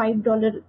$5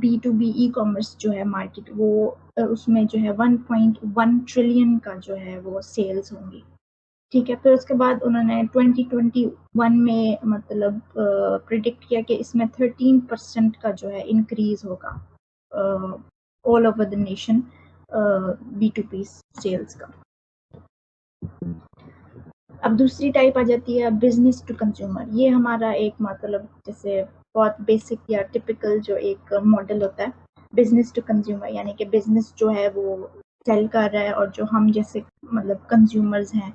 B to B e commerce جو ہے market, وہ اس میں جو ہے 1.1 ٹریلین کا جو ہے وہ سیلز ہوں گی. ٹھیک ہے. پھر اس کے بعد انہوں نے 2021 میں مطلب پریڈکٹ کیا کہ اس میں 13% کا جو ہے انکریز ہوگا all over the nation B to B sales کا. اب دوسری ٹائپ آ جاتی ہے بزنس ٹو کنزیومر. یہ ہمارا ایک مطلب جیسے بہت بیسک یا ٹپیکل جو ایک ماڈل ہوتا ہے بزنس ٹو کنزیومر، یعنی کہ بزنس جو ہے وہ سیل کر رہا ہے اور جو ہم جیسے مطلب کنزیومرز ہیں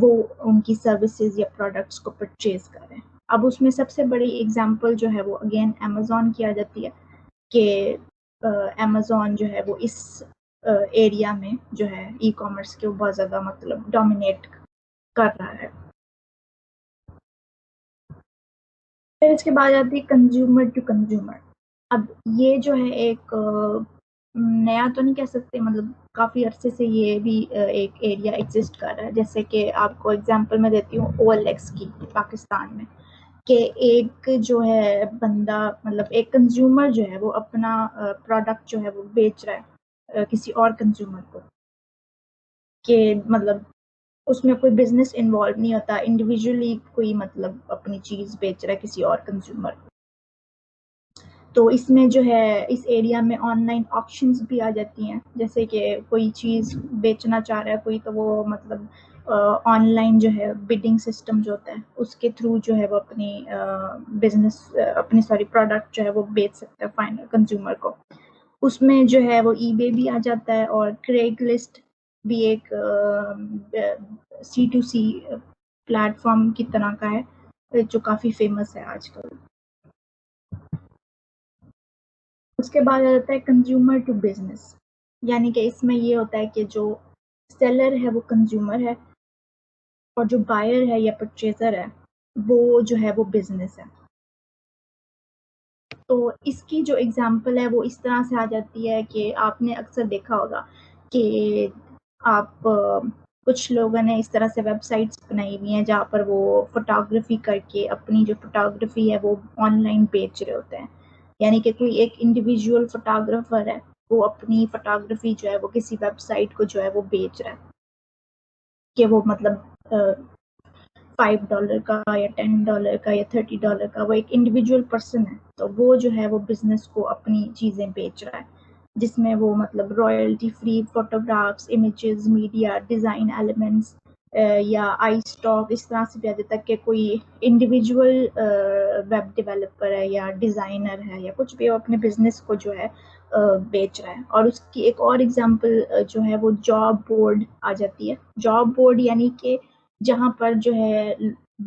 وہ ان کی سروسز یا پروڈکٹس کو پرچیز کر رہے ہیں. اب اس میں سب سے بڑی اگزامپل جو ہے وہ اگین امیزون کی آ جاتی ہے کہ امیزون جو ہے وہ اس ایریا میں جو ہے ای کامرس کے بہت زیادہ مطلب ڈومینیٹ کر رہا ہے. پھر اس کے بعد آتی ہے کنزیومر ٹو کنزیومر. اب یہ جو ہے ایک نیا تو نہیں کہہ سکتے، مطلب کافی عرصے سے یہ بھی ایک ایریا ایگزسٹ کر رہا ہے. جیسے کہ آپ کو اگزامپل میں دیتی ہوں او ایل ایکس کی پاکستان میں، کہ ایک جو ہے بندہ مطلب ایک کنزیومر جو ہے وہ اپنا پروڈکٹ جو ہے وہ بیچ رہا ہے کسی اور کنزیومر کو، کہ مطلب اس میں کوئی بزنس انوالو نہیں ہوتا، انڈیویجولی کوئی مطلب اپنی چیز بیچ رہا ہے کسی اور کنزیومر کو. تو اس میں جو ہے اس ایریا میں آن لائن آکشنز بھی آ جاتی ہیں. جیسے کہ کوئی چیز بیچنا چاہ رہا ہے کوئی، تو وہ مطلب آن لائن جو ہے بڈنگ سسٹم جو ہوتا ہے اس کے تھرو جو ہے وہ اپنی بزنس اپنی پروڈکٹ جو ہے وہ بیچ سکتا ہے فائنل کنزیومر کو. اس میں جو ہے وہ ای بے بھی آ جاتا ہے، اور کریگ لسٹ بھی ایک سی ٹو سی پلیٹ فارم کی طرح کا ہے جو کافی فیمس ہے آج کل. اس کے بعد آ جاتا ہے کنزیومر ٹو بزنس، یعنی کہ اس میں یہ ہوتا ہے کہ جو سیلر ہے وہ کنزیومر ہے اور جو بائر ہے یا پرچیزر ہے وہ جو ہے وہ بزنس ہے. تو اس کی جو اگزامپل ہے وہ اس طرح سے آ جاتی ہے کہ آپ نے اکثر دیکھا ہوگا کہ آپ کچھ لوگوں نے اس طرح سے ویب سائٹس بنائی ہوئی ہیں جہاں پر وہ فوٹوگرافی کر کے اپنی جو فوٹوگرافی ہے وہ آن لائن بیچ رہے ہوتے ہیں. یعنی کہ کوئی ایک انڈیویجول فوٹوگرافر ہے، وہ اپنی فوٹوگرافی جو ہے وہ کسی ویب سائٹ کو جو ہے وہ بیچ رہا ہے کہ وہ مطلب $5 کا یا $10 کا یا $30 کا، وہ ایک انڈیویجول پرسن ہے تو وہ جو ہے وہ بزنس کو اپنی چیزیں بیچ رہا ہے، جس میں وہ مطلب royalty free photographs, images, media, design elements یا آئی اسٹاک اس طرح سے بھی آ جاتا ہے کہ کوئی انڈیویجول ویب ڈیولپر ہے یا ڈیزائنر ہے یا کچھ بھی، وہ اپنے بزنس کو جو ہے بیچ رہا ہے. اور اس کی ایک اور اگزامپل جو ہے وہ جاب بورڈ آ جاتی ہے. جاب بورڈ یعنی کہ جہاں پر جو ہے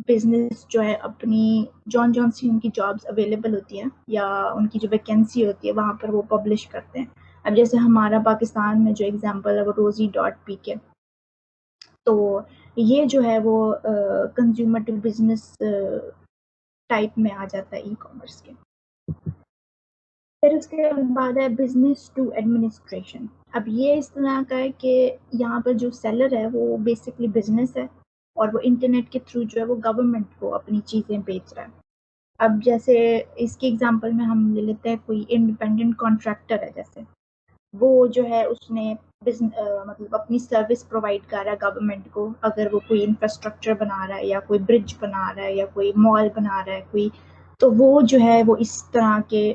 بزنس جو ہے اپنی جون سی ان کی جابس اویلیبل ہوتی ہیں یا ان کی جو ویکینسی ہوتی ہے وہاں پر وہ پبلش کرتے ہیں. اب جیسے ہمارا پاکستان میں جو اگزامپل ہے وہ rosie.pk، تو یہ جو ہے وہ کنزیومر ٹو بزنس ٹائپ میں آ جاتا ہے ای کامرس کے. پھر اس کے بعد ہے بزنس ٹو ایڈمنسٹریشن. اب یہ اس طرح کا ہے کہ یہاں پر جو سیلر ہے وہ بیسکلی بزنس ہے اور وہ انٹرنیٹ کے تھرو جو ہے وہ گورنمنٹ کو اپنی چیزیں بیچ رہا ہے. اب جیسے اس کی اگزامپل میں ہم لے لیتے ہیں کوئی انڈیپینڈنٹ کانٹریکٹر ہے، جیسے وہ جو ہے اس نے مطلب اپنی سروس پرووائڈ کر رہا ہے گورنمنٹ کو. اگر وہ کوئی انفراسٹرکچر بنا رہا ہے یا کوئی برج بنا رہا ہے یا کوئی مال بنا رہا ہے کوئی، تو وہ جو ہے وہ اس طرح کے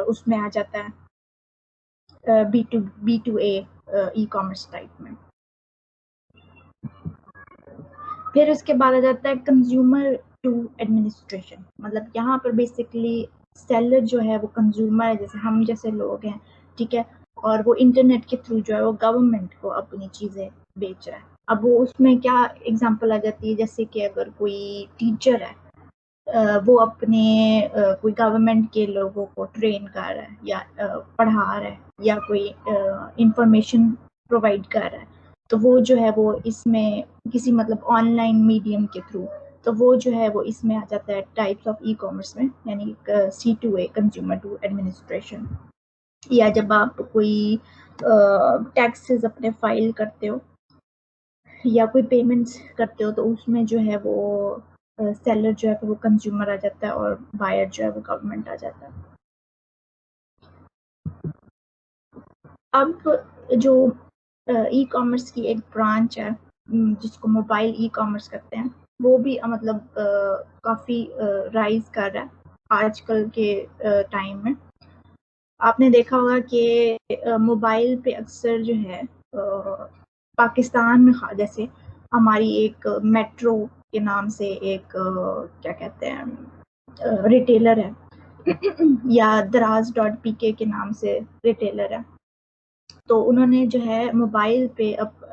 اس میں آ جاتا ہے B to A e commerce type میں. پھر اس کے بعد آ جاتا ہے کنزیومر ٹو ایڈمنسٹریشن. مطلب یہاں پر بیسکلی سیلر جو ہے وہ کنزیومر ہے، جیسے ہم جیسے لوگ ہیں، ٹھیک ہے، اور وہ انٹرنیٹ کے تھرو جو ہے وہ گورنمنٹ کو اپنی چیزیں بیچ رہا ہے. اب وہ اس میں کیا اگزامپل آ جاتی ہے، جیسے کہ اگر کوئی ٹیچر ہے وہ اپنے کوئی گورنمنٹ کے لوگوں کو ٹرین کر رہا ہے یا پڑھا رہا ہے یا کوئی انفارمیشن پرووائڈ کر رہا ہے، تو وہ جو ہے وہ اس میں کسی مطلب آن لائن میڈیم کے تھرو، تو وہ جو ہے وہ اس میں آ جاتا ہے ٹائپس آف ای کامرس میں، یعنی C2A کنزیومر ٹو ایڈمنسٹریشن. یا جب آپ کوئی ٹیکسز اپنے فائل کرتے ہو یا کوئی پیمنٹس کرتے ہو، تو اس میں جو ہے وہ سیلر جو ہے وہ کنزیومر آ جاتا ہے اور بائر جو ہے وہ گورنمنٹ آ جاتا ہے. اب جو ای کامرس کی ایک برانچ ہے جس کو موبائل ای کامرس کرتے ہیں، وہ بھی مطلب کافی رائز کر رہا ہے آج کل کے ٹائم میں. آپ نے دیکھا ہوگا کہ موبائل پہ اکثر جو ہے پاکستان میں جیسے ہماری ایک میٹرو کے نام سے ایک کیا کہتے ہیں ریٹیلر ہے یا دراز ڈاٹ پی کے نام سے ریٹیلر ہے. تو انہوں نے جو ہے موبائل پہ اب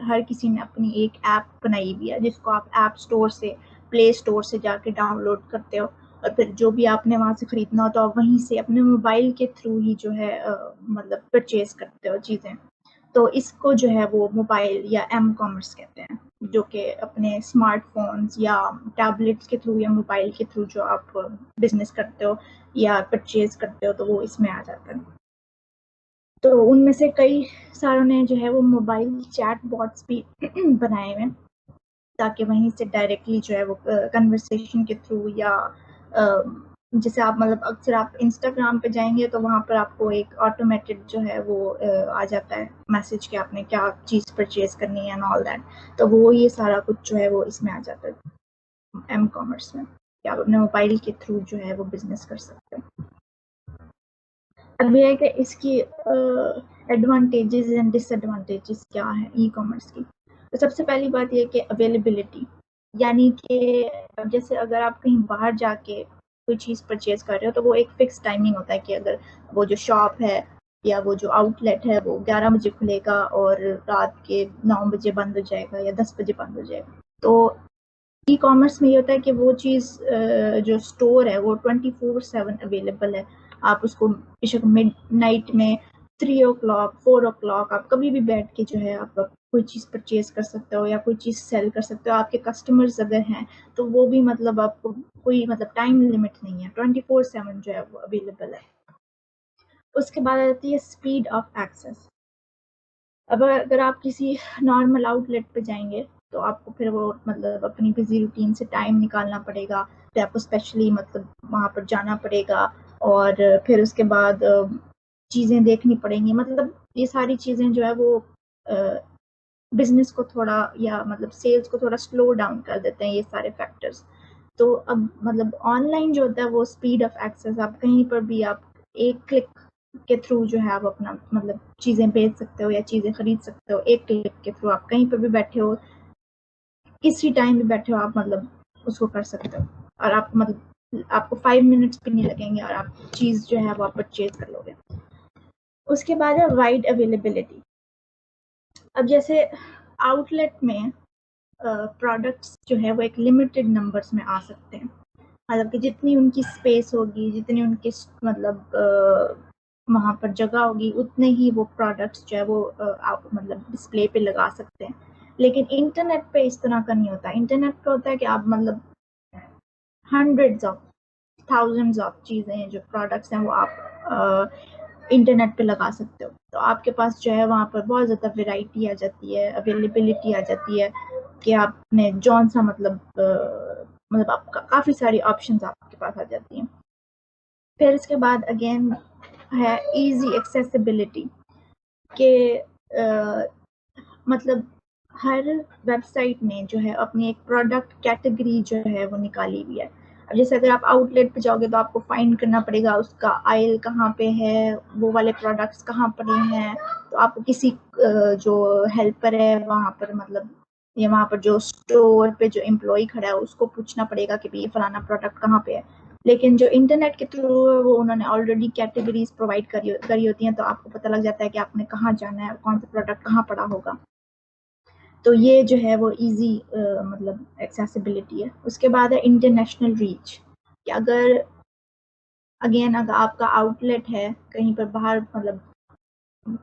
ہر کسی نے اپنی ایک ایپ بنائی ہوئی ہے جس کو آپ ایپ اسٹور سے پلے اسٹور سے جا کے ڈاؤن لوڈ کرتے ہو، اور پھر جو بھی آپ نے وہاں سے خریدنا ہو تو آپ وہیں سے اپنے موبائل کے تھرو ہی جو ہے مطلب پرچیز کرتے ہو چیزیں. تو اس کو جو ہے وہ موبائل یا ایم کامرس کہتے ہیں، جو کہ اپنے اسمارٹ فونز یا ٹیبلٹس کے تھرو یا موبائل کے تھرو جو آپ بزنس کرتے ہو یا پرچیز کرتے ہو تو وہ اس میں آ جاتا ہے. تو ان میں سے کئی ساروں نے جو ہے وہ موبائل چیٹ باٹس بھی بنائے ہوئے ہیں تاکہ وہیں سے ڈائریکٹلی جو ہے وہ کنورسیشن کے تھرو یا جیسے آپ مطلب اکثر آپ انسٹاگرام پہ جائیں گے تو وہاں پر آپ کو ایک آٹومیٹڈ جو ہے وہ آ جاتا ہے میسج کہ آپ نے کیا چیز پرچیز کرنی ہے اینڈ آل دیٹ. تو وہ یہ سارا کچھ جو ہے وہ اس میں آ جاتا ہے ایم کامرس میں، کہ آپ اپنے موبائل کے تھرو جو ہے وہ بزنس کر سکتے ہیں. اب یہ ہے کہ اس کی ایڈوانٹیجز اینڈ ڈس ایڈوانٹیجز کیا ہیں ای کامرس کی. تو سب سے پہلی بات یہ کہ اویلیبلٹی، یعنی کہ جیسے اگر آپ کہیں باہر جا کے کوئی چیز پرچیز کر رہے ہو تو وہ ایک فکس ٹائمنگ ہوتا ہے کہ اگر وہ جو شاپ ہے یا وہ جو آؤٹ لیٹ ہے وہ 11 بجے کھلے گا اور رات کے 9 بجے بند ہو جائے گا یا 10 بجے بند ہو جائے گا. تو ای کامرس میں یہ ہوتا ہے کہ وہ چیز جو اسٹور ہے وہ 24/7 اویلیبل ہے. آپ اس کو بے مڈ نائٹ میں 3 o'clock 4 o'clock آپ کبھی بھی بیٹھ کے جو ہے آپ کوئی چیز پرچیز کر سکتے ہو یا کوئی چیز سیل کر سکتے ہو. آپ کے کسٹمرز اگر ہیں تو وہ بھی مطلب آپ کو کوئی مطلب ٹائم لمٹ نہیں ہے، 24/7 جو ہے وہ اویلیبل ہے. اس کے بعد آتی ہے اسپیڈ آف ایکسیس. اب اگر آپ کسی نارمل آؤٹ لیٹ پہ جائیں گے تو آپ کو پھر وہ مطلب اپنی بزی روٹین سے ٹائم نکالنا پڑے گا، پھر آپ کو اسپیشلی مطلب وہاں پر جانا پڑے گا اور پھر اس کے بعد چیزیں دیکھنی پڑیں گی. مطلب یہ ساری چیزیں جو ہے وہ بزنس کو تھوڑا یا مطلب سیلز کو تھوڑا سلو ڈاؤن کر دیتے ہیں یہ سارے فیکٹرز. تو اب مطلب آن لائن جو ہوتا ہے وہ اسپیڈ آف ایکسیس، آپ کہیں پر بھی آپ ایک کلک کے تھرو جو ہے آپ اپنا مطلب چیزیں بیچ سکتے ہو یا چیزیں خرید سکتے ہو. ایک کلک کے تھرو آپ کہیں پر بھی بیٹھے ہو، کسی ٹائم بھی بیٹھے ہو، آپ مطلب اس کو کر سکتے ہو اور آپ مطلب آپ کو 5 منٹس بھی نہیں لگیں گے اور آپ چیز جو ہے وہ آپ پرچیز کر لو گے. اس کے بعد ہے وائڈ اویلیبلٹی. اب جیسے آؤٹ لیٹ میں پروڈکٹس جو ہے وہ ایک لمیٹڈ نمبرس میں آ سکتے ہیں، مطلب کہ جتنی ان کی اسپیس ہوگی، جتنی ان کی مطلب وہاں پر جگہ ہوگی اتنے ہی وہ پروڈکٹس جو ہے وہ مطلب ڈسپلے پہ لگا سکتے ہیں. لیکن انٹرنیٹ پہ اس طرح کا نہیں ہوتا. انٹرنیٹ پہ ہوتا ہے کہ آپ مطلب ہنڈریڈز آف تھاؤزنڈز آف چیزیں جو پروڈکٹس ہیں وہ آپ انٹرنیٹ پہ لگا سکتے ہو. تو آپ کے پاس جو ہے وہاں پر بہت زیادہ ویرائٹی آ جاتی ہے، اویلیبلٹی آ جاتی ہے کہ آپ نے جون سا مطلب آپ کافی ساری آپشنز آپ کے پاس آ جاتی ہیں. پھر اس کے بعد اگین ہے ایزی ایکسیسیبلٹی، کہ مطلب ہر ویب سائٹ نے جو ہے اپنی ایک پروڈکٹ کیٹیگری جو ہے وہ نکالی ہوئی ہے. اب جیسے اگر آپ آؤٹ لیٹ پہ جاؤ گے تو آپ کو فائنڈ کرنا پڑے گا اس کا آئل کہاں پہ ہے، وہ والے پروڈکٹس کہاں پڑے ہیں. تو آپ کو کسی جو ہیلپر ہے وہاں پر مطلب یا وہاں پر جو اسٹور پہ جو امپلائی کھڑا ہے اس کو پوچھنا پڑے گا کہ یہ فلانا پروڈکٹ کہاں پہ ہے. لیکن جو انٹرنیٹ کے تھرو وہ انہوں نے آلریڈی کیٹیگریز پرووائڈ کری ہوتی ہیں، تو آپ کو پتہ لگ جاتا ہے کہ آپ نے کہاں جانا ہے اور کون سا پروڈکٹ کہاں پڑا ہوگا. تو یہ جو ہے وہ ایزی مطلب ایکسیسیبلٹی ہے. اس کے بعد ہے انٹرنیشنل ریچ، کہ اگر آپ کا آؤٹ لیٹ ہے کہیں پر باہر مطلب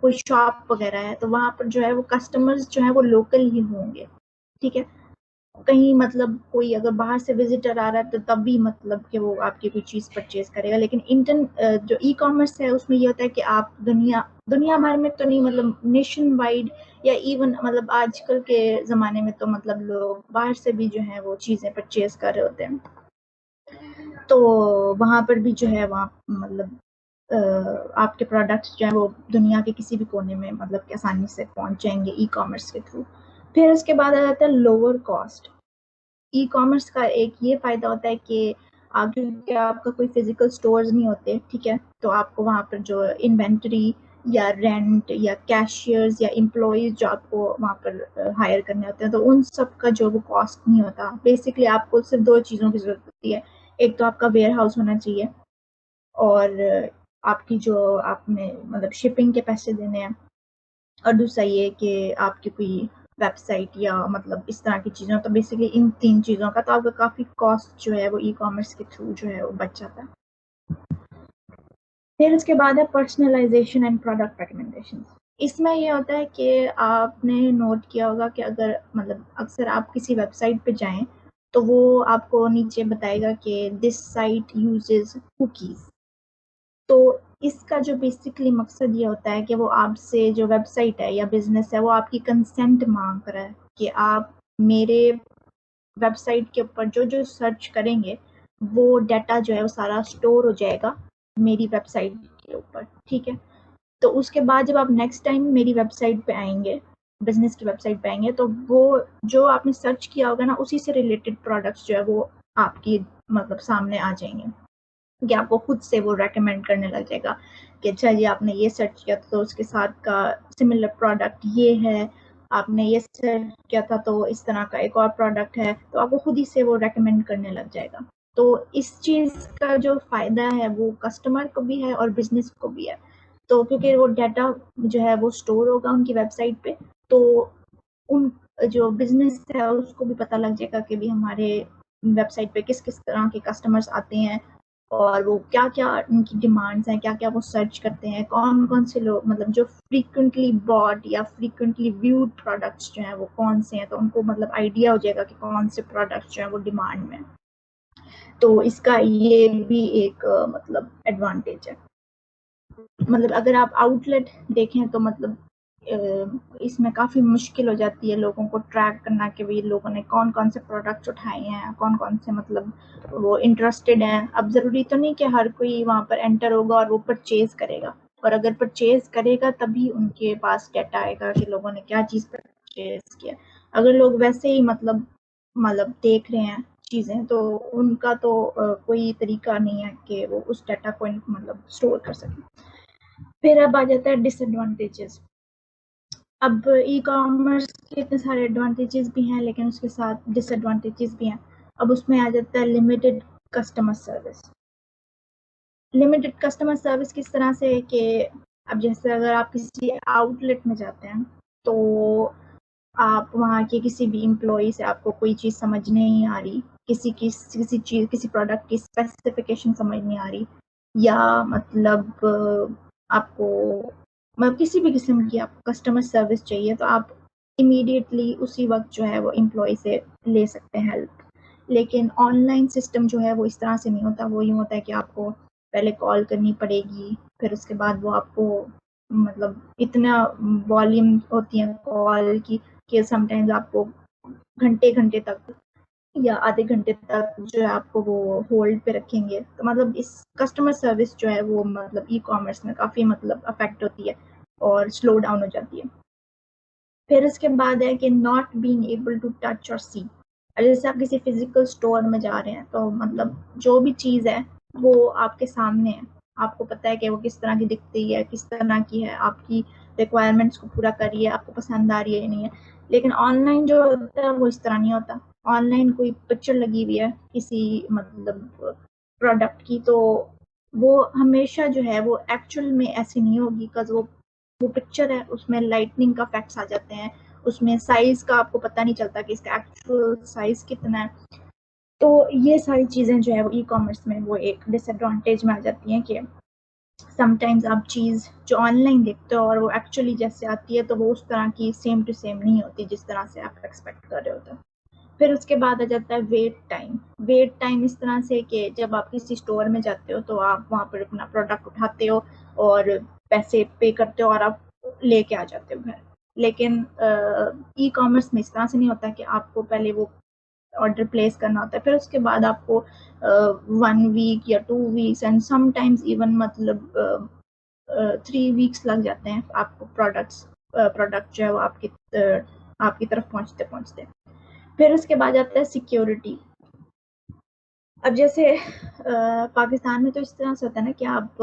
کوئی شاپ وغیرہ ہے تو وہاں پر جو ہے وہ کسٹمرز جو ہے وہ لوکل ہی ہوں گے. ٹھیک ہے، کہیں مطلب کوئی اگر باہر سے وزٹر آ رہا ہے تو تب بھی مطلب کہ وہ آپ کی کوئی چیز پرچیز کرے گا. لیکن جو ای کامرس ہے اس میں یہ ہوتا ہے کہ آپ دنیا بھر میں تو نہیں، مطلب نیشن وائڈ یا ایون مطلب آج کل کے زمانے میں تو مطلب لوگ باہر سے بھی جو ہے وہ چیزیں پرچیز کر رہے ہوتے ہیں. تو وہاں پر بھی جو ہے وہاں مطلب آپ کے پروڈکٹس جو ہیں وہ دنیا کے کسی بھی کونے میں مطلب کہ آسانی سے پہنچ جائیں گے ای کامرس کے تھرو. پھر اس کے بعد آ جاتا ہے لوور کاسٹ. ای کامرس کا ایک یہ فائدہ ہوتا ہے کہ کیونکہ آپ کا کوئی فزیکل اسٹورز نہیں ہوتے, ٹھیک ہے, تو آپ کو وہاں پر جو انوینٹری یا رینٹ یا کیشیئرز یا امپلائیز جو آپ کو وہاں پر ہائر کرنے ہوتے ہیں, تو ان سب کا جو وہ کاسٹ نہیں ہوتا. بیسکلی آپ کو صرف 2 چیزوں کی ضرورت ہوتی ہے. ایک تو آپ کا ویئر ہاؤس ہونا چاہیے, اور آپ کی جو آپ نے مطلب شپنگ کے پیسے دینے ہیں, اور دوسرا یہ کہ آپ کی کوئی ویب سائٹ یا مطلب اس طرح کی چیزیں. تو بیسکلی ان 3 چیزوں کا تو آپ کا کافی کاسٹ جو ہے وہ ای کامرس کے تھرو جو ہے وہ بچ جاتا ہے. پھر اس کے بعد ہے پرسنلائزیشن اینڈ پروڈکٹ ریکمنڈیشن. اس میں یہ ہوتا ہے کہ آپ نے نوٹ کیا ہوگا کہ اگر مطلب اکثر آپ کسی ویب سائٹ پہ جائیں تو وہ آپ کو نیچے بتائے گا کہ دس سائٹ یوزز کوکیز. تو اس کا جو بیسکلی مقصد یہ ہوتا ہے کہ وہ آپ سے جو ویب سائٹ ہے یا بزنس ہے وہ آپ کی کنسنٹ مانگ رہا ہے کہ آپ میرے ویب سائٹ کے اوپر جو جو سرچ کریں گے وہ ڈیٹا جو ہے وہ سارا اسٹور ہو جائے گا میری ویب سائٹ کے اوپر, ٹھیک ہے. تو اس کے بعد جب آپ نیکسٹ ٹائم میری ویب سائٹ پہ آئیں گے, بزنس کی ویب سائٹ پہ آئیں گے, تو وہ جو آپ نے سرچ کیا ہوگا نا اسی سے ریلیٹڈ پروڈکٹس جو ہے وہ آپ کی مطلب سامنے آ جائیں گے, کہ آپ کو خود سے وہ ریکمینڈ کرنے لگ جائے گا کہ اچھا جی آپ نے یہ سرچ کیا تو اس کے ساتھ کا سملر پروڈکٹ یہ ہے, آپ نے یہ سرچ کیا تھا تو اس طرح کا ایک اور پروڈکٹ ہے, تو آپ کو خود ہی سے وہ ریکمینڈ کرنے لگ جائے گا. تو اس چیز کا جو فائدہ ہے وہ کسٹمر کو بھی ہے اور بزنس کو بھی ہے. تو کیونکہ وہ ڈیٹا جو ہے وہ اسٹور ہوگا ان کی ویب سائٹ پہ, تو ان جو بزنس ہے اس کو بھی پتہ لگ جائے گا کہ بھی ہمارے ویب سائٹ پہ کس کس طرح کے کسٹمرز آتے ہیں, اور وہ کیا کیا ان کی ڈیمانڈس ہیں, کیا کیا وہ سرچ کرتے ہیں, کون کون سے لوگ مطلب جو فریکوینٹلی باٹ یا فریکوینٹلی ویوڈ پروڈکٹس جو ہیں وہ کون سے ہیں, تو ان کو مطلب آئیڈیا ہو جائے گا کہ کون سے پروڈکٹس جو ہیں وہ ڈیمانڈ میں. تو اس کا یہ بھی ایک مطلب ایڈوانٹیج ہے. مطلب اگر آپ آؤٹ لیٹ دیکھیں تو مطلب اس میں کافی مشکل ہو جاتی ہے لوگوں کو ٹریک کرنا کہ بھی لوگوں نے کون کون سے پروڈکٹس اٹھائے ہیں, کون کون سے مطلب وہ انٹرسٹڈ ہیں. اب ضروری تو نہیں کہ ہر کوئی وہاں پر انٹر ہوگا اور وہ پرچیز کرے گا, اور اگر پرچیز کرے گا تبھی ان کے پاس ڈیٹا آئے گا کہ لوگوں نے کیا چیز پرچیز کیا. اگر لوگ ویسے ہی مطلب دیکھ رہے ہیں چیزیں تو ان کا تو کوئی طریقہ نہیں ہے کہ وہ اس ڈیٹا کو مطلب اسٹور کر سکیں. پھر اب آ جاتا ہے ڈس ایڈوانٹیجز. اب ای کامرس کے اتنے سارے ایڈوانٹیجز بھی ہیں لیکن اس کے ساتھ ڈس ایڈوانٹیجز بھی ہیں. اب اس میں آ جاتا ہے limited customer service. Limited customer service کس طرح سے کہ اب جیسے اگر آپ کسی آؤٹ لیٹ میں جاتے ہیں تو آپ وہاں کے کسی بھی امپلائی سے آپ کو کوئی چیز سمجھ نہیں آ رہی, کسی پروڈکٹ کی اسپیسیفیکیشن سمجھ نہیں آ رہی, یا مطلب آپ کو مطلب کسی بھی قسم کی آپ کسٹمر سروس چاہیے تو آپ امیڈیٹلی اسی وقت جو ہے وہ امپلائی سے لے سکتے ہیں ہیلپ. لیکن آن لائن سسٹم جو ہے وہ اس طرح سے نہیں ہوتا. وہ یوں ہوتا ہے کہ آپ کو پہلے کال کرنی پڑے گی, پھر اس کے بعد وہ آپ کو مطلب اتنا والیوم ہوتی ہیں کال کی کہ سم ٹائمز آپ کو گھنٹے تک یا آدھے گھنٹے تک جو ہے آپ کو وہ ہولڈ پہ رکھیں گے. تو مطلب اس کسٹمر سروس جو ہے وہ مطلب ای کامرس میں کافی مطلب افیکٹ ہوتی ہے اور سلو ڈاؤن ہو جاتی ہے. پھر اس کے بعد ہے کہ not being able to touch اور سی. جیسے آپ کسی فزیکل اسٹور میں جا رہے ہیں تو مطلب جو بھی چیز ہے وہ آپ کے سامنے ہے, آپ کو پتہ ہے کہ وہ کس طرح کی دکھتی ہے, کس طرح کی ہے, آپ کی ریکوائرمنٹس کو پورا کر رہی ہے, آپ کو پسند آ رہی ہے یا نہیں ہے. لیکن آن لائن جو ہوتا ہے وہ اس طرح نہیں ہوتا. آن لائن کوئی پکچر لگی ہوئی ہے کسی مطلب پروڈکٹ کی تو وہ ہمیشہ جو ہے وہ ایکچوئل میں ایسی نہیں ہوگی, بیکاز وہ پکچر ہے اس میں لائٹننگ کا فیکٹس آ جاتے ہیں, اس میں سائز کا آپ کو پتہ نہیں چلتا کہ اس کا ایکچوئل سائز کتنا ہے. تو یہ ساری چیزیں جو ہے وہ ای کامرس میں وہ ایک ڈس ایڈوانٹیج میں آ جاتی ہیں کہ سم ٹائمز آپ چیز جو آن لائن دیکھتے ہو اور وہ ایکچولی جیسے آتی ہے تو وہ اس طرح کی سیم ٹو سیم نہیں ہوتی جس طرح سے آپ ایکسپیکٹ کر رہے ہوتے ہیں. پھر اس کے بعد آ جاتا ہے ویٹ ٹائم. ویٹ ٹائم اس طرح سے کہ جب آپ کسی اسٹور میں جاتے ہو تو آپ وہاں پر اپنا پروڈکٹ اٹھاتے ہو اور پیسے پے کرتے ہو اور آپ لے کے آ جاتے ہو گھر. لیکن ای کامرس میں اس طرح سے نہیں ہوتا کہ آپ کو پہلے وہ آرڈر پلیس کرنا ہوتا ہے. پھر اس کے بعد آپ کو 1 ویک یا 2 weeks and some times even مطلب 3 ویکس لگ جاتے ہیں آپ کو پروڈکٹ جو ہے وہ آپ کی طرف پہنچتے. پھر اس کے بعد آتا ہے سیکیورٹی. اب جیسے پاکستان میں تو اس طرح سے ہوتا ہے نا کہ آپ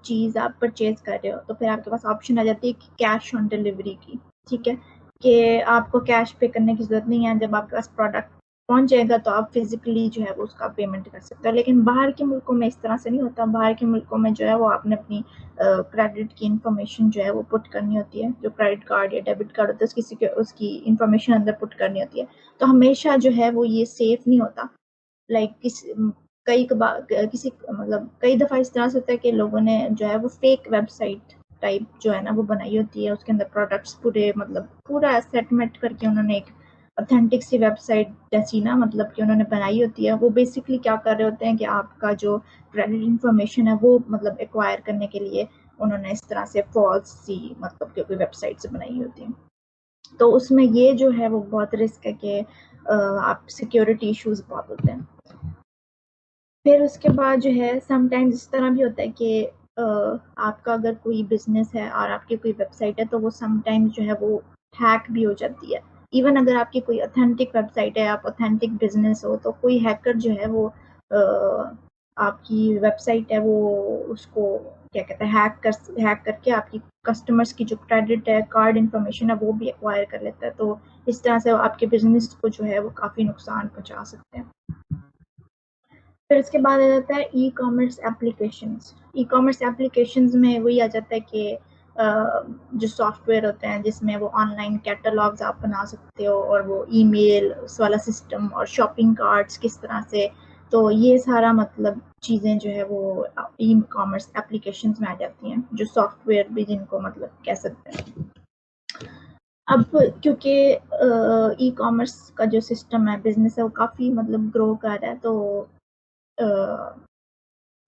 چیز آپ پرچیز کر رہے ہو تو پھر آپ کے پاس آپشن آ جاتی ہے کہ کیش آن ڈلیوری کی. ٹھیک ہے کہ آپ کو کیش پے کرنے کی ضرورت نہیں ہے. جب آپ کے پاس پروڈکٹ پہنچ جائے گا تو آپ فزیکلی جو ہے وہ اس کا پیمنٹ کر سکتے ہیں. لیکن باہر کے ملکوں میں اس طرح سے نہیں ہوتا. باہر کے ملکوں میں جو ہے وہ آپ نے اپنی کریڈٹ کی انفارمیشن جو ہے وہ پٹ کرنی ہوتی ہے. جو کریڈٹ کارڈ یا ڈیبٹ کارڈ ہوتا ہے اس کی انفارمیشن اندر پٹ کرنی ہوتی ہے. تو ہمیشہ جو ہے وہ یہ سیف نہیں ہوتا. لائک کئی دفعہ اس طرح سے ہوتا ہے کہ لوگوں نے جو ہے وہ فیک ویب سائٹ ٹائپ جو ہے نا وہ بنائی ہوتی ہے. اس کے اندر پروڈکٹس پورا سیٹمنٹ کر کے انہوں نے ایک اتھینٹک سی ویب سائٹ جیسی نا مطلب کہ انہوں نے بنائی ہوتی ہے. وہ بیسکلی کیا کر رہے ہوتے ہیں کہ آپ کا جو کریڈٹ انفارمیشن ہے وہ مطلب ایکوائر کرنے کے لیے انہوں نے اس طرح سے فالس سی مطلب کہ کوئی ویب سائٹس بنائی ہوتی ہیں. تو اس میں یہ جو ہے وہ بہت رسک ہے کہ آپ سیکیورٹی ایشوز بہت ہوتے ہیں. پھر اس کے بعد جو ہے سم ٹائمز اس طرح بھی ہوتا ہے کہ آپ کا اگر کوئی بزنس ہے اور آپ کی کوئی ویب سائٹ ہے تو وہ سم ٹائمز جو ہے وہ ہیک بھی ہو جاتی ہے. ایون اگر آپ کی کوئی اتھینٹک ویب سائٹ ہے, آپ اتھینٹک بزنس ہو, تو کوئی ہیکر جو ہے وہ آپ کی ویب سائٹ ہے وہ اس کو کیا کہتے ہیں ہیک کر کے آپ کی کسٹمرس کی جو کریڈٹ ہے کارڈ انفارمیشن ہے وہ بھی ایکوائر کر لیتا ہے. تو اس طرح سے آپ کے بزنس کو جو ہے وہ کافی نقصان پہنچا سکتے ہیں. پھر اس کے بعد آ جاتا ہے e commerce applications. E commerce applications میں وہی آ جاتا ہے کہ جو سافٹ ویئر ہوتے ہیں جس میں وہ آن لائن کیٹالاگز آپ بنا سکتے ہو اور وہ ای میل والا سسٹم اور شاپنگ کارٹس کس طرح سے. تو یہ سارا مطلب چیزیں جو ہے وہ ای کامرس ایپلیکیشنز میں آ جاتی ہیں, جو سافٹ ویئر بھی جن کو مطلب کہہ سکتے ہیں. اب کیونکہ ای کامرس کا جو سسٹم ہے بزنس ہے وہ کافی مطلب گرو کر رہا ہے تو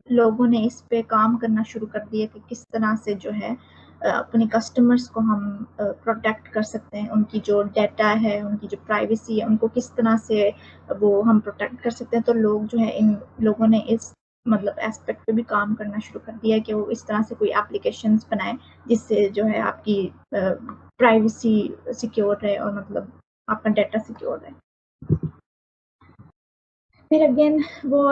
لوگوں نے اس پہ کام کرنا شروع کر دیا کہ کس طرح سے جو ہے اپنے کسٹمرز کو ہم پروٹیکٹ کر سکتے ہیں. ان کی جو ڈیٹا ہے, ان کی جو پرائیویسی ہے, ان کو کس طرح سے وہ ہم پروٹیکٹ کر سکتے ہیں. تو لوگ جو ہے ان لوگوں نے اس مطلب ایسپیکٹ پہ بھی کام کرنا شروع کر دیا کہ وہ اس طرح سے کوئی اپلیکیشنز بنائیں جس سے جو ہے آپ کی پرائیویسی سیکیور رہے اور مطلب آپ کا ڈیٹا سیکیور رہے. پھر اگین وہ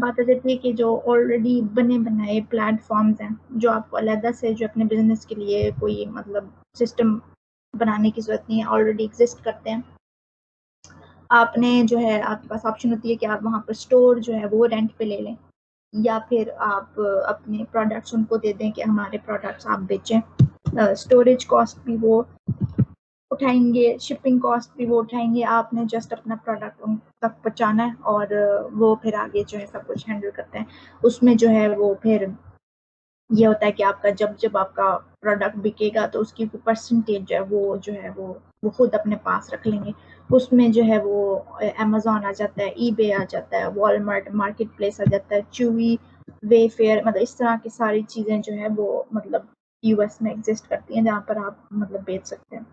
بات آ جاتی ہے کہ جو آلریڈی بنے بنائے پلیٹ فارمز ہیں جو آپ کو علیحدہ سے جو اپنے بزنس کے لیے کوئی مطلب سسٹم بنانے کی ضرورت نہیں ہے, آلریڈی ایگزسٹ کرتے ہیں. آپ نے جو ہے آپ کے پاس آپشن ہوتی ہے کہ آپ وہاں پر اسٹور جو ہے وہ رینٹ پہ لے لیں یا پھر آپ اپنے پروڈکٹس ان کو دے دیں کہ ہمارے پروڈکٹس آپ بیچیں. اسٹوریج کاسٹ بھی وہ اٹھائیں گے, شپنگ کاسٹ بھی وہ اٹھائیں گے. آپ نے جسٹ اپنا پروڈکٹ ان تک پہنچانا ہے اور وہ پھر آگے جو ہے سب کچھ ہینڈل کرتے ہیں. اس میں جو ہے وہ پھر یہ ہوتا ہے کہ آپ کا جب آپ کا پروڈکٹ بکے گا تو اس کی کوئی پرسنٹیج جو ہے وہ خود اپنے پاس رکھ لیں گے. اس میں جو ہے وہ امیزون آ جاتا ہے, ای بے آ جاتا ہے, والمارٹ مارکیٹ پلیس آ جاتا ہے, چوئی, وے فیئر, مطلب اس طرح کی ساری چیزیں جو ہے وہ مطلب یو ایس میں ایگزسٹ کرتی ہیں جہاں پر آپ مطلب بیچ سکتے ہیں.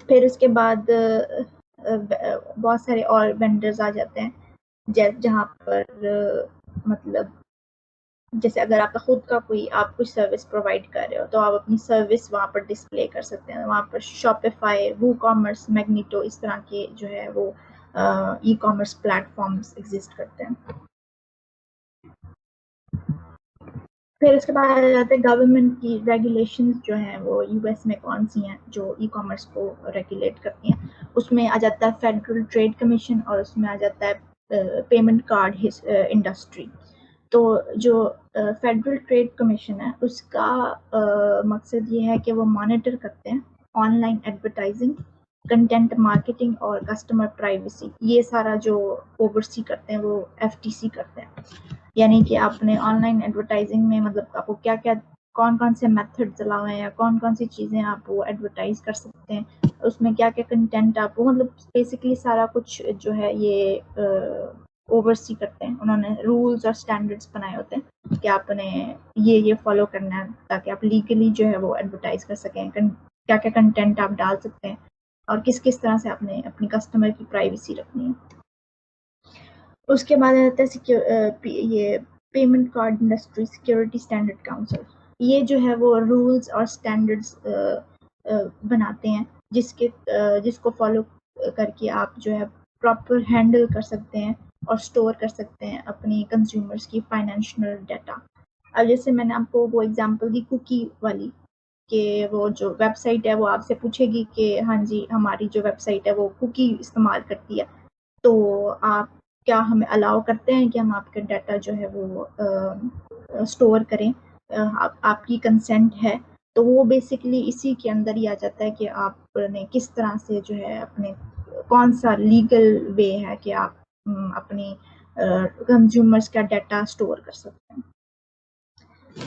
پھر اس کے بعد بہت سارے اور وینڈرز آ جاتے ہیں جہاں پر مطلب جیسے اگر آپ کا خود کا آپ کچھ سروس پرووائڈ کر رہے ہو تو آپ اپنی سروس وہاں پر ڈسپلے کر سکتے ہیں. وہاں پر شاپیفائی, وو کامرس, میگنیٹو, اس طرح کے جو ہے وہ e commerce platforms exist کرتے ہیں. پھر اس کے بعد آ جاتے ہیں گورنمنٹ کی ریگولیشنز جو ہیں وہ یو ایس میں کون سی ہیں جو ای کامرس کو ریگولیٹ کرتی ہیں. اس میں آ جاتا ہے فیڈرل ٹریڈ کمیشن اور اس میں آ جاتا ہے پیمنٹ کارڈ انڈسٹری. تو جو فیڈرل ٹریڈ کمیشن ہے اس کا مقصد یہ ہے کہ وہ مانیٹر کرتے ہیں on line advertising, content marketing اور کسٹمر پرائیویسی. یہ سارا جو اوورسی کرتے ہیں وہ ایف ٹی سی کرتے ہیں. یعنی کہ آپ نے آن لائن ایڈورٹائزنگ میں مطلب آپ کو کیا کون سے میتھڈ چلاوے ہیں یا کون سی چیزیں آپ وہ ایڈورٹائز کر سکتے ہیں, اس میں کیا کنٹینٹ آپ کو مطلب بیسکلی سارا کچھ جو ہے یہ اوورسی کرتے ہیں. انہوں نے رولز اور اسٹینڈرڈس بنائے ہوتے ہیں کہ آپ نے یہ فالو کرنا ہے تاکہ آپ لیگلی جو ہے وہ ایڈورٹائز کر سکیں, کیا کنٹینٹ آپ ڈال سکتے ہیں اور کس کس طرح سے آپ نے اپنی کسٹمر کی پرائیویسی رکھنی ہے. اس کے بعد آتا ہے یہ payment card industry security standard council. یہ جو ہے وہ رولز اور اسٹینڈرڈس بناتے ہیں جس کو فالو کر کے آپ جو ہے پراپر ہینڈل کر سکتے ہیں اور اسٹور کر سکتے ہیں اپنی کنزیومرس کی فائنینشیل ڈیٹا. اب جیسے میں نے آپ کو وہ ایگزامپل دی کوکی والی کہ وہ جو ویب سائٹ ہے وہ آپ سے پوچھے گی کہ ہاں جی ہماری جو ویب سائٹ ہے وہ کوکی استعمال کرتی ہے، تو آپ کیا ہمیں الاؤ کرتے ہیں کہ ہم آپ کا ڈیٹا جو ہے وہ اسٹور کریں، آپ کی کنسنٹ ہے. تو وہ بیسکلی اسی کے اندر ہی آ جاتا ہے کہ آپ نے کس طرح سے جو ہے اپنے کون سا لیگل وے ہے کہ آپ اپنی کنزیومرس کا ڈیٹا اسٹور کر سکتے ہیں.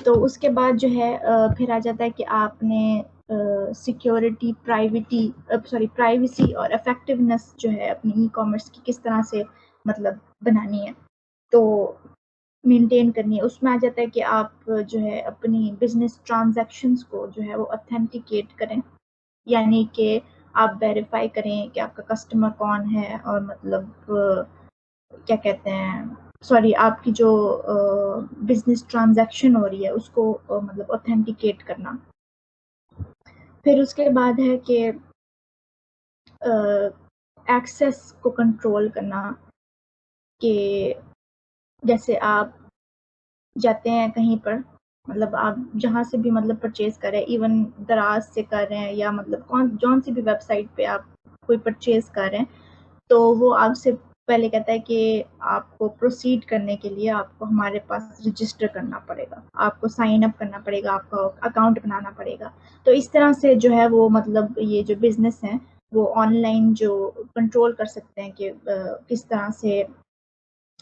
تو اس کے بعد جو ہے پھر آ جاتا ہے کہ آپ نے سیکیورٹی پرائیویسی اور افیکٹونیس جو ہے اپنی ای کامرس کی کس طرح سے مطلب بنانی ہے، تو مینٹین کرنی ہے. اس میں آ جاتا ہے کہ آپ جو ہے اپنی بزنس ٹرانزیکشنز کو جو ہے وہ اتھینٹیکیٹ کریں، یعنی کہ آپ ویریفائی کریں کہ آپ کا کسٹمر کون ہے، اور مطلب کیا کہتے ہیں آپ کی جو بزنس ٹرانزیکشن ہو رہی ہے اس کو مطلب اتھینٹیکیٹ کرنا. پھر اس کے بعد ہے کہ ایکسیس کو کنٹرول کرنا، کہ جیسے آپ جاتے ہیں کہیں پر، مطلب آپ جہاں سے بھی مطلب پرچیز کر رہے ہیں، ایون دراز سے کر رہے ہیں یا مطلب جون سی بھی ویب سائٹ پہ آپ کوئی پرچیز کر رہے ہیں، تو وہ آپ سے پہلے کہتا ہے کہ آپ کو پروسیڈ کرنے کے لیے آپ کو ہمارے پاس رجسٹر کرنا پڑے گا، آپ کو سائن اپ کرنا پڑے گا، آپ کا اکاؤنٹ بنانا پڑے گا. تو اس طرح سے جو ہے وہ مطلب یہ جو بزنس ہیں وہ آن لائن جو کنٹرول کر سکتے ہیں کہ کس طرح سے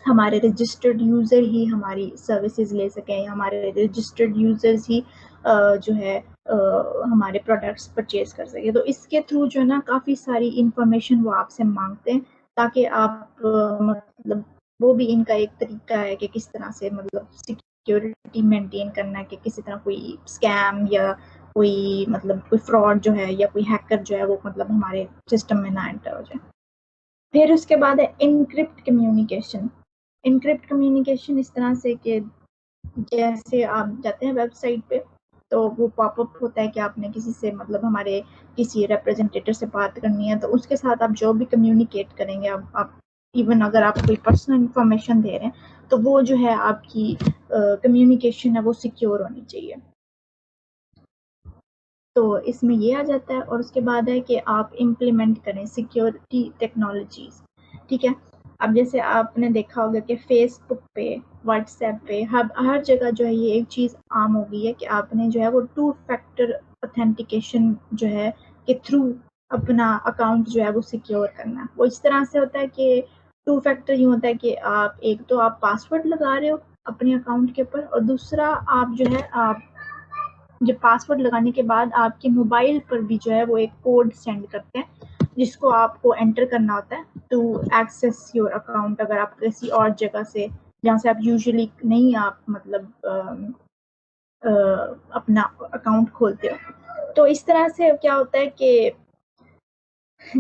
ہمارے رجسٹرڈ یوزر ہی ہماری سروسز لے سکیں، ہمارے رجسٹرڈ یوزرز ہی جو ہے ہمارے پروڈکٹس پرچیز کر سکیں. تو اس کے تھرو جو ہے نا کافی ساری انفارمیشن وہ آپ سے مانگتے ہیں، تاکہ آپ مطلب وہ بھی ان کا ایک طریقہ ہے کہ کس طرح سے مطلب سیکیورٹی مینٹین کرنا ہے، کہ کسی طرح کوئی اسکیم یا کوئی مطلب کوئی فراڈ جو ہے یا کوئی ہیکر جو ہے وہ مطلب ہمارے سسٹم میں نہ انٹر ہو جائے. پھر اس کے بعد ہے انکرپٹ کمیونیکیشن. انکرپٹ کمیونیکیشن اس طرح سے کہ جیسے آپ جاتے ہیں ویب سائٹ پہ تو وہ پاپ اپ ہوتا ہے کہ آپ نے کسی سے مطلب ہمارے کسی ریپرزینٹیٹر سے بات کرنی ہے، تو اس کے ساتھ آپ جو بھی کمیونیکیٹ کریں گے، آپ ایون اگر آپ کوئی پرسنل انفارمیشن دے رہے ہیں تو وہ جو ہے آپ کی کمیونیکیشن ہے وہ سیکیور ہونی چاہیے. تو اس میں یہ آ جاتا ہے. اور اس کے بعد ہے کہ آپ امپلیمنٹ کریں سیکیورٹی ٹیکنالوجیز. ٹھیک ہے، اب جیسے آپ نے دیکھا ہوگا کہ فیس بک پہ، واٹس ایپ پہ، ہر جگہ جو ہے یہ ایک چیز عام ہو گئی ہے کہ آپ نے جو ہے وہ 2 فیکٹر اتھینٹیکیشن جو ہے کہ تھرو اپنا اکاؤنٹ جو ہے وہ سیکیور کرنا ہے. وہ اس طرح سے ہوتا ہے کہ 2 فیکٹر یوں ہوتا ہے کہ ایک تو آپ پاسورڈ لگا رہے ہو اپنے اکاؤنٹ کے اوپر، اور دوسرا آپ جو ہے جب پاسورڈ لگانے کے بعد آپ کے موبائل پر بھی جو ہے وہ ایک کوڈ سینڈ کرتے ہیں جس کو آپ کو انٹر کرنا ہوتا ہے ٹو ایکسیس یور اکاؤنٹ. اگر آپ کسی اور جگہ سے جہاں سے آپ یوزلی نہیں آپ مطلب اپنا اکاؤنٹ کھولتے ہو. تو اس طرح سے کیا ہوتا ہے کہ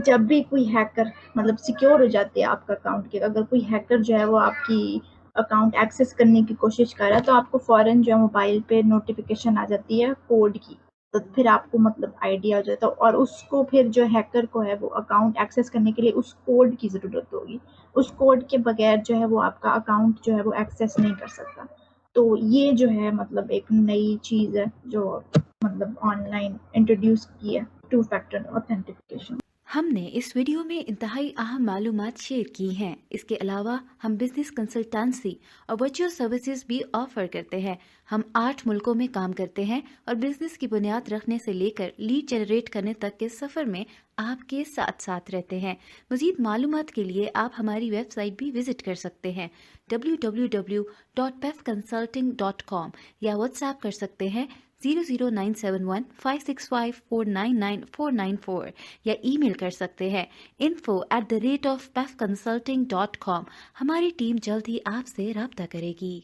جب بھی کوئی ہیکر مطلب سیکیور ہو جاتے ہیں آپ کا اکاؤنٹ کے، اگر کوئی ہیکر جو ہے وہ آپ کی اکاؤنٹ ایکسیس کرنے کی کوشش کر رہا ہے تو آپ کو فوراً جو ہے موبائل پہ نوٹیفیکیشن آ جاتی ہے کوڈ کی، تو پھر آپ کو مطلب آئیڈیا ہو جاتا ہے، اور اس کو پھر جو ہیکر کو ہے وہ اکاؤنٹ ایکسیس کرنے کے لیے اس کوڈ کی ضرورت ہوگی. اس کوڈ کے بغیر جو ہے وہ آپ کا اکاؤنٹ جو ہے وہ ایکسیس نہیں کر سکتا. تو یہ جو ہے مطلب ایک نئی چیز ہے جو مطلب آن لائن انٹروڈیوس کی ہے، 2 فیکٹر اوتھینٹیکیشن. ہم نے اس ویڈیو میں انتہائی اہم معلومات شیئر کی ہیں. اس کے علاوہ ہم بزنس کنسلٹنسی اور ورچوئل سروسز بھی آفر کرتے ہیں. ہم 8 ملکوں میں کام کرتے ہیں اور بزنس کی بنیاد رکھنے سے لے کر لیڈ جنریٹ کرنے تک کے سفر میں آپ کے ساتھ رہتے ہیں. مزید معلومات کے لیے آپ ہماری ویب سائٹ بھی وزٹ کر سکتے ہیں www.pefconsulting.com یا واٹس ایپ کر سکتے ہیں 00971 565 499 یا ای میل کر سکتے ہیں info@pefconsulting.com. ہماری ٹیم جلد ہی آپ سے رابطہ کرے گی.